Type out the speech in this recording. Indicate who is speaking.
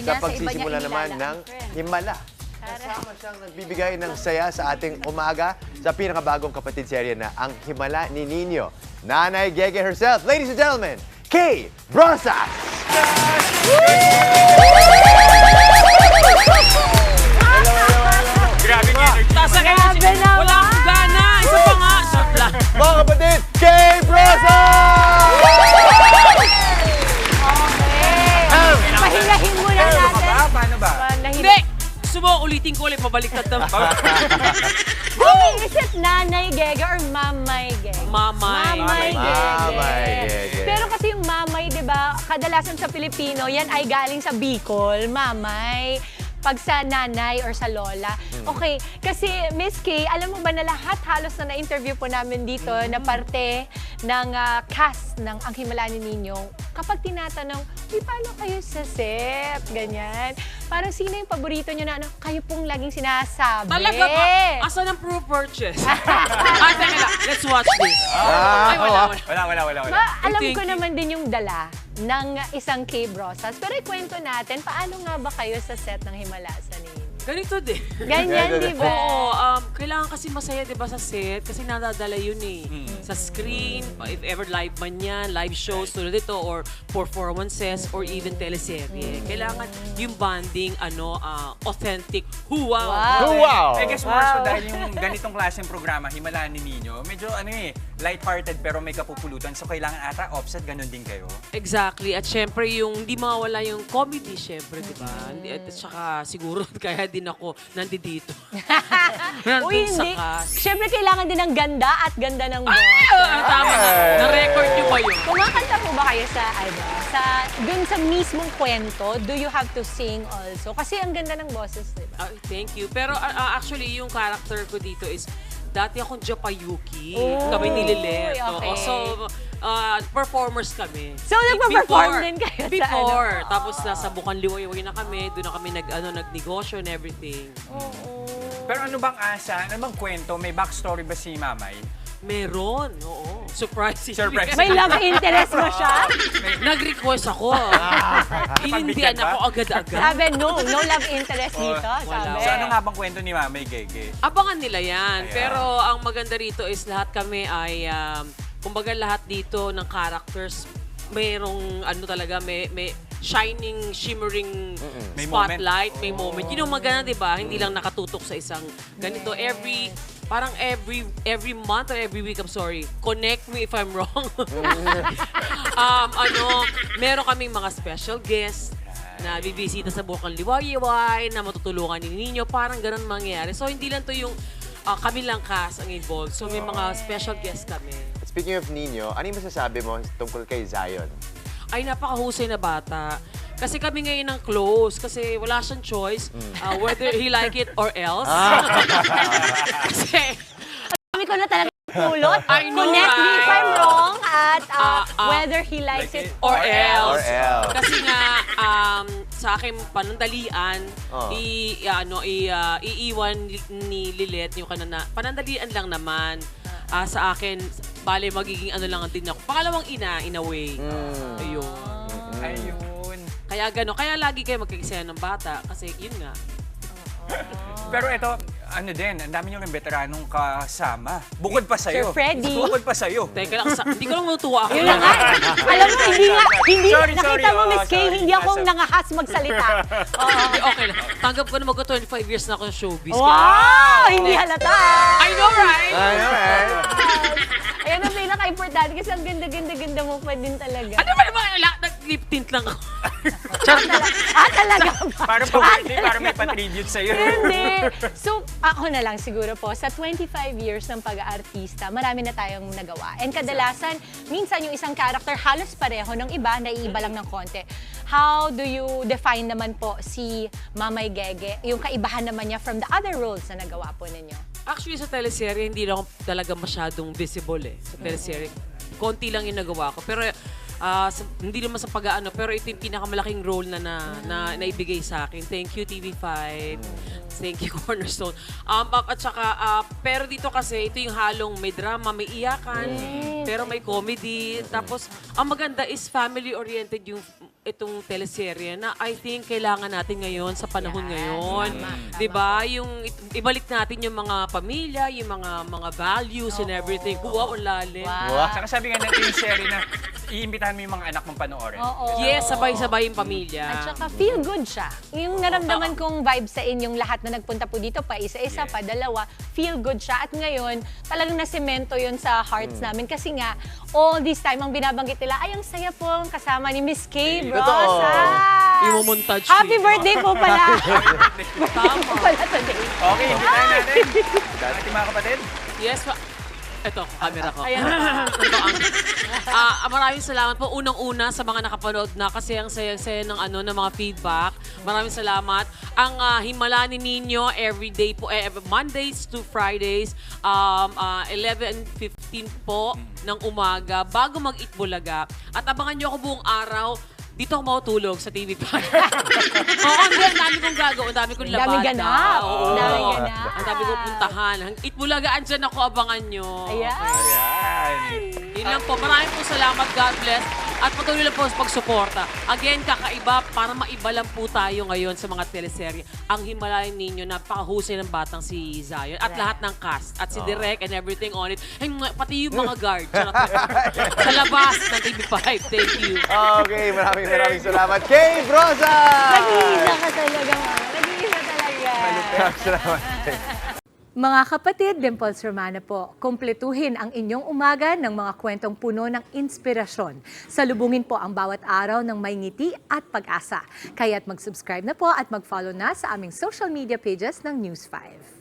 Speaker 1: sa
Speaker 2: sa iba niya
Speaker 1: pagsisimula naman
Speaker 2: inilalaan,
Speaker 1: ng
Speaker 2: friend.
Speaker 1: Himala. Kasama siyang nagbibigay ng saya sa ating umaga sa pinakabagong kapatid serye na Ang Himala ni Nino. Nanay Gege herself, ladies and gentlemen, Kay Brosas!
Speaker 3: Grabe yung energy.
Speaker 4: Tasa energy.
Speaker 2: Grabe naman.
Speaker 4: Wala akong gana. Isa pa nga. Shot lang.
Speaker 1: Mga kapatid, Kay Brosas!
Speaker 2: Pahilahin mo na
Speaker 3: Ano
Speaker 2: natin.
Speaker 3: ba? Paano ba?
Speaker 4: Hindi. Gusto mo, ulitin ko ulit. Pabaliktad na.
Speaker 2: Okay, is it Nanay Gege or Mamay Gege?
Speaker 4: Mamay.
Speaker 2: Mamay
Speaker 1: Mamay
Speaker 2: Gege.
Speaker 1: Gege.
Speaker 2: Pero kasi yung Mamay, di ba, kadalasan sa Pilipino, yan ay galing sa Bicol, Mamay. Pag sa nanay or sa lola. Okay, kasi Miss Kay, alam mo ba na lahat halos na na-interview po namin dito na parte ng cast ng Ang Himala ni Nino, kapag tinatanong, "Uy, paano kayo sa set?" Ganyan. Parang sino yung paborito nyo na ano, kayo pong laging sinasabi.
Speaker 4: Talaga ba? Asan ang proof purchase? Teka lang. Let's watch this. Ay, wala.
Speaker 3: Wala.
Speaker 2: Ma, alam
Speaker 4: Thank
Speaker 2: ko
Speaker 4: you.
Speaker 2: naman din yung dala ng isang Kay Brosas. Pero ikwento natin, paano nga ba kayo sa set ng Himala sa Nino?
Speaker 4: Ganito din.
Speaker 2: Ganyan, di ba?
Speaker 4: Oo, kailangan kasi masaya, di ba, sa set? Kasi nadadala yun eh. Sa screen, if ever live man yan, live shows tulad ito, or performances, or even teleserye. Kailangan yung bonding, authentic. Wow!
Speaker 1: Wow!
Speaker 3: I guess more so dahil yung ganitong klaseng programa, Himala ni Nino, medyo lighthearted pero may kapupulutan. So kailangan ata offset, ganun din kayo.
Speaker 4: Exactly. At syempre, yung di mawala yung comedy, syempre, di ba? At saka siguro, kaya din ako nandito.
Speaker 2: Uy,
Speaker 4: Nandun sa
Speaker 2: hindi.
Speaker 4: cast.
Speaker 2: Siyempre, kailangan din ng ganda at ganda ng boss.
Speaker 4: Tama na. Na-record nyo ba yun?
Speaker 2: Kumakanta po ba kayo dun sa mismong kwento, do you have to sing also? Kasi ang ganda ng boses, di ba?
Speaker 4: Thank you. Pero actually, yung character ko dito is, dati akong Japayuki.
Speaker 2: Oh,
Speaker 4: Kami ni Lilet.
Speaker 2: okay.
Speaker 4: So, performers kami.
Speaker 2: So, nagpa-perform
Speaker 4: Before.
Speaker 2: din kayo sa
Speaker 4: Before. Tapos nasa Bukang Liwayway na kami. Doon na kami nagnegosyo and everything.
Speaker 3: Pero ano bang asa? Ano bang kwento? May backstory ba si Mamay?
Speaker 4: Meron. Oo. Surprise.
Speaker 3: Surprise.
Speaker 2: May love interest mo siya?
Speaker 4: Nag-request ako. Inindihan
Speaker 3: Pagbigyan ba?
Speaker 4: ako agad-agad.
Speaker 2: Sabi, no love interest dito.
Speaker 4: wala.
Speaker 2: Sabi.
Speaker 3: So ano nga bang kwento ni Mamay Gege?
Speaker 4: Abangan nila yan.
Speaker 3: Ayan.
Speaker 4: Pero ang maganda rito is lahat kami ay, kumbaga lahat dito ng characters, mayroong talaga, may shining, shimmering
Speaker 3: May
Speaker 4: spotlight, may moment. Yun yung maganda, di ba? Hindi lang nakatutok sa isang ganito. Parang every month or every week, I'm sorry, connect me if I'm wrong. Meron kaming mga special guests na bibisita sa Bukang Liwayway, na matutulungan ni Nino, parang ganun mangyayari. So, hindi lang to yung kami lang cast ang involved. So, may mga special guests kami.
Speaker 1: Speaking of Nino, ano yung masasabi mo tungkol kay Zion?
Speaker 4: Ay, napakahusay na bata. Kasi kami ngayon ang close kasi wala siyang choice whether he like it or else. Kasi,
Speaker 2: Kami ko na talaga pulot.
Speaker 4: I know,
Speaker 2: Connect me if I'm
Speaker 4: right?
Speaker 2: wrong at whether he likes it
Speaker 4: or else.
Speaker 1: Or else.
Speaker 4: Kasi nga, sa aking panandalian, iiwan ni Lilet yung kanana. Panandalian lang naman. Sa akin, bale, magiging lang din ako. Pangalawang ina, in a way. Ayun.
Speaker 3: Ayun.
Speaker 4: Kaya gano'n. Kaya lagi kayo magkikisaya ng bata. Kasi yun nga.
Speaker 3: Pero ito, ang dami nyo rin veteranong kasama. Bukod pa sa'yo.
Speaker 2: Sir Freddy.
Speaker 3: Bukod pa sa'yo.
Speaker 4: Teka lang, hindi ko lang natuwa ako.
Speaker 2: Yun na nga. Alam mo, hindi,
Speaker 3: Sorry,
Speaker 2: nakita mo, Miss Kay,
Speaker 3: sorry.
Speaker 2: hindi ako nangahas magsalita.
Speaker 4: Okay lang. Tanggap ko na mag-25 years na ako sa showbiz.
Speaker 2: Wow! Hindi halata.
Speaker 4: I know, right?
Speaker 1: Alright.
Speaker 2: Ayan ang pinaka-importante kasi ang ganda-ganda mo pa din talaga.
Speaker 4: Ano ba naman? Nag-lip tint lang ako.
Speaker 2: Talaga ba?
Speaker 3: Para may patribute sa'yo.
Speaker 2: Hindi. So, ako na lang siguro po, sa 25 years ng pag-aartista, marami na tayong nagawa. And kadalasan, minsan yung isang character halos pareho ng iba, naiiba lang ng konti. How do you define naman po si Mamay Gege, yung kaibahan naman niya from the other roles na nagawa po ninyo?
Speaker 4: Actually, sa teleserye, hindi lang ako talaga masyadong visible Sa teleserye. Konti lang yung nagawa ko. Pero hindi naman sa pag-aano, pero ito yung pinakamalaking role na naibigay sa akin. Thank you, TV5. Thank you, Cornerstone. At saka, pero dito kasi, ito yung halong may drama, may iyakan, pero may comedy. Tapos, ang maganda is family-oriented yung itong teleserye na I think kailangan natin ngayon sa panahon ngayon. 'Di ba? Yung ibalik natin yung mga pamilya, yung mga values and everything. Wow, ang lalim.
Speaker 1: Wow.
Speaker 3: Saka sabi nga natin yung serie na iimbitahan mo yung mga anak mong panoorin.
Speaker 2: Oo.
Speaker 4: Yes, sabay-sabay yung pamilya.
Speaker 2: At saka feel good siya. Yung naramdaman kong vibe sa inyong lahat na nagpunta po dito, pa isa-isa, pa dalawa, feel good siya. At ngayon, talagang nasemento yun sa hearts namin. Kasi nga, all this time, ang binabanggit nila, ay, ang saya po ang kasama ni Miss Kay
Speaker 1: Totoo.
Speaker 2: Rosa.
Speaker 4: Imumontage
Speaker 2: Happy
Speaker 4: ko.
Speaker 2: birthday po pala.
Speaker 4: Tama.
Speaker 2: pala today.
Speaker 3: Okay, imbitahan natin. Ating mga kapatid.
Speaker 4: Yes, ito, camera ko.
Speaker 2: Ayan.
Speaker 4: Maraming salamat po unang-una sa mga nakapanood na kasi ang saya-saya ng mga feedback. Maraming salamat. Ang Himala ni Nino everyday po Mondays to Fridays 11:15 po ng umaga bago mag-Itbulaga. At abangan niyo ako buong araw. Dito ako matutulog sa TV5. Oo, hindi. Ang dami kong gagawin. Ang dami kong labada.
Speaker 2: Dami ganap.
Speaker 4: Oo.
Speaker 2: Dami ganap.
Speaker 4: Ang dami kong puntahan. Itbulaga, andyan ako. Abangan nyo.
Speaker 2: Ayan.
Speaker 3: Ayan.
Speaker 4: Yun lang po. Maraming po salamat. God bless. At patuloy lang po sa pagsuporta. Again, kakaiba para maiba lang po tayo ngayon sa mga teleserye. Ang Himalayan ninyo, napakahusay ng batang si Zion. At lahat ng cast. At si Direk and everything on it. Ay, pati yung mga guard. Charot. Sa labas ng TV5. Thank you.
Speaker 1: Okay, maraming salamat. Kay Rosa!
Speaker 2: Nag-iisa ka talaga, mama. Nag-iisa talaga.
Speaker 1: Salamat.
Speaker 5: Mga kapatid, Dimples Romana po, kumpletuhin ang inyong umaga ng mga kwentong puno ng inspirasyon. Salubungin po ang bawat araw ng may ngiti at pag-asa. Kaya't mag-subscribe na po at mag-follow na sa aming social media pages ng News 5.